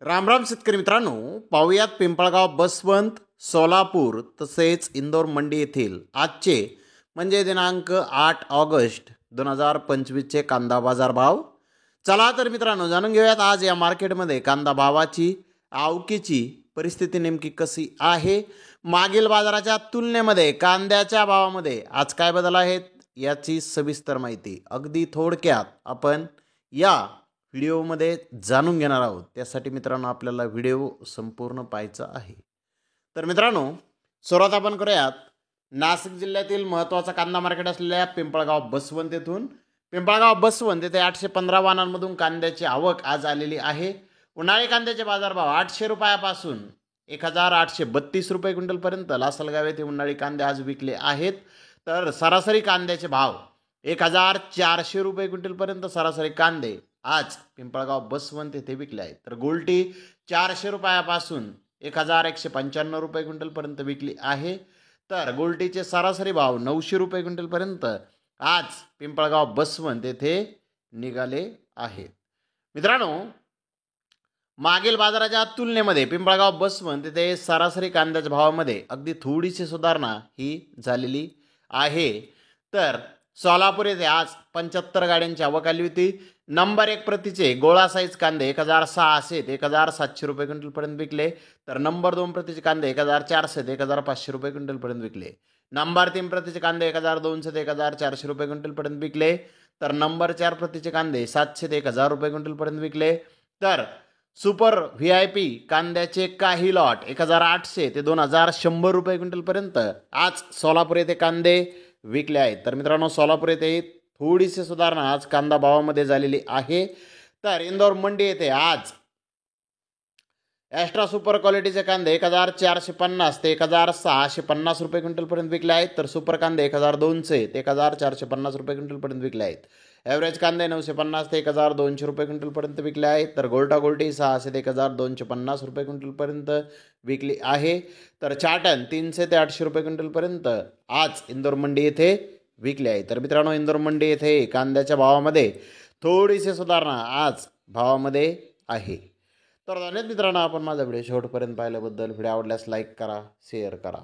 राम राम शेतकरी मित्रांनो, पाहुयात पिंपळगाव, बसवंत, सोलापूर तसेच इंदोर मंडी येथील आजचे म्हणजे दिनांक 8 ऑगस्ट 2025चे कांदा बाजार भाव. चला तर मित्रांनो, जाणून घेऊयात आज या मार्केटमध्ये कांदा भावाची आवकीची परिस्थिती नेमकी कशी आहे. मागील बाजाराच्या तुलनेमध्ये कांद्याच्या भावामध्ये आज काय बदल आहेत याची सविस्तर माहिती अगदी थोडक्यात आपण या व्हिडिओमध्ये जाणून घेणार आहोत. त्यासाठी मित्रांनो आपल्याला व्हिडिओ संपूर्ण पाहायचा आहे. तर मित्रांनो, सुरुवात आपण करूयात नाशिक जिल्ह्यातील महत्त्वाचा कांदा मार्केट असलेल्या पिंपळगाव बसवंत येथून. पिंपळगाव बसवंत येथे 815 वाहनांमधून कांद्याची आवक आज आलेली आहे. उन्हाळी कांद्याचे बाजारभाव 800 रुपयापासून 1832 रुपये क्विंटलपर्यंत लासलगाव येथे उन्हाळी कांदे आज विकले आहेत. तर सरासरी कांद्याचे भाव 1400 रुपये क्विंटलपर्यंत सरासरी कांदे आज पिंपळगाव बसवंत येथे विकले आहेत. तर गोल्टी 400 रुपयापासून 1195 रुपये क्विंटलपर्यंत विकली आहे. तर गोल्टीचे सरासरी भाव 900 रुपये क्विंटलपर्यंत आज पिंपळगाव बसवंत येथे निघाले आहेत. मित्रांनो, मागील बाजाराच्या तुलनेमध्ये पिंपळगाव बसवंत येथे सरासरी कांद्याच्या भावामध्ये अगदी थोडीशी सुधारणा ही झालेली आहे. तर सोलापूर येथे आज 75 गाड्यांची आवक आली होती. नंबर 1 प्रतीचे गोळा साईज कांदे 1600 ते 1700 रुपये क्विंटलपर्यंत विकले. तर नंबर 2 प्रतीचे कांदे 1400 ते 1500 रुपये क्विंटलपर्यंत विकले. नंबर 3 प्रतीचे कांदे 1200 ते 1400 रुपये क्विंटलपर्यंत विकले. तर नंबर 4 प्रतीचे कांदे 700 ते 1000 रुपये क्विंटलपर्यंत विकले. तर सुपर VIP कांद्याचे काही लॉट 1800 ते 2100 रुपये क्विंटलपर्यंत आज सोलापूर येथे कांदे विकले आहेत. तर मित्रांनो, सोलापूर येथे थोडीशी सुधारणा आज कांदा भावामध्ये झालेली आहे. तर इंदोर मंडी येथे आज एक्स्ट्रा सुपर क्वालिटीचे कांदे 1450 ते 1650 रुपये क्विंटलपर्यंत विकले आहेत. तर सुपर कांदे 1200 ते 1450 रुपये क्विंटलपर्यंत विकले आहेत. ॲव्हरेज कांदे 950 ते 1200 रुपये क्विंटलपर्यंत विकले आहेत. तर गोल्टा गोल्टी 600 ते 1250 रुपये क्विंटलपर्यंत विकली आहे. तर चाटन 300 ते 800 रुपये क्विंटलपर्यंत आज इंदोर मंडी येथे विकले आहे. तर मित्रांनो, इंदोर मंडी येथे कांद्याच्या भावामध्ये थोडीशी सुधारणा आज भावामध्ये आहे. तर धन्यवाद मित्रांनो, आपण माझा व्हिडिओ शेवटपर्यंत पाहिल्याबद्दल. व्हिडिओ आवडल्यास लाईक करा, शेअर करा.